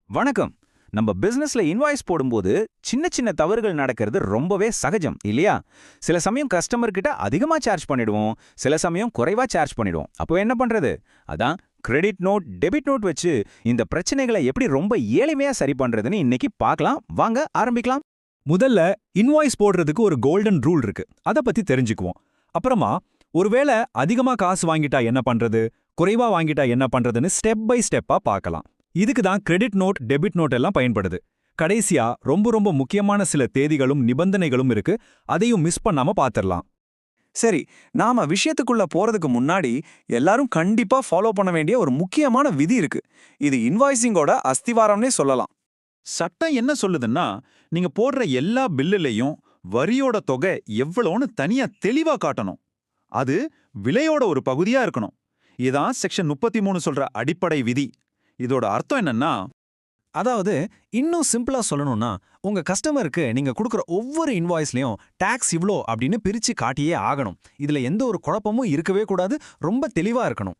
வணக்கம். நம்ம பிசினஸ்ல இன்வாய்ஸ் போடும்போது சின்ன சின்ன தவறுகள் நடக்கிறது ரொம்பவே சகஜம் இல்லையா? சில சமயம் கஸ்டமர் கிட்ட அதிகமா சார்ஜ் பண்ணிடுவோம், சில சமயம் குறைவா சார்ஜ் பண்ணிடுவோம். அப்போ என்ன பண்றது? அதான் கிரெடிட் நோட், டெபிட் நோட் வச்சு இந்த பிரச்சனைகளை எப்படி ரொம்ப எளிமையா சரி பண்றதுன்னு இன்னைக்கு பார்க்கலாம். வாங்க ஆரம்பிக்கலாம். முதல்ல இன்வாய்ஸ் போடுறதுக்கு ஒரு கோல்டன் ரூல் இருக்கு. அத பத்தி தெரிஞ்சுக்குவோம். அப்புறமா ஒருவேளை அதிகமா காசு வாங்கிட்டா என்ன பண்றது, குறைவா வாங்கிட்டா என்ன பண்றதுன்னு ஸ்டெப் பை ஸ்டெப்பா பார்க்கலாம். இதுக்கு தான் கிரெடிட் நோட், டெபிட் நோட் எல்லாம் பயன்படுது. கடைசியா ரொம்ப ரொம்ப முக்கியமான சில தேதிகளும் நிபந்தனைகளும் இருக்கு. அதையும் மிஸ் பண்ணாம பாத்திரலாம். சரி, நாம விஷயத்துக்குள்ள போறதுக்கு முன்னாடி எல்லாரும் கண்டிப்பா ஃபாலோ பண்ண வேண்டிய ஒரு முக்கியமான விதி இருக்கு. இது இன்வாய்சிங்கோட அஸ்திவாரம்னே சொல்லலாம். சட்டம் என்ன சொல்லுதுன்னா, நீங்க போடுற எல்லா பில்லுலையும் வரியோட தொகை எவ்வளோன்னு தனியா தெளிவா காட்டணும். அது விலையோட ஒரு பகுதியா இருக்கணும். இதான் செக்ஷன் 33 சொல்ற அடிப்படை விதி. இதோட அர்த்தம் என்னன்னா, அதாவது இன்னும் சிம்பிளா சொல்லணும்னா, உங்க கஸ்டமருக்கு நீங்க கொடுக்குற ஒவ்வொரு இன்வாய்ஸ்லயும் டாக்ஸ் இவ்ளோ அப்படின்னு பிரிச்சு காட்டியே ஆகணும். இதுல எந்த ஒரு குழப்பமும் இருக்கவே கூடாது. ரொம்ப தெளிவா இருக்கணும்.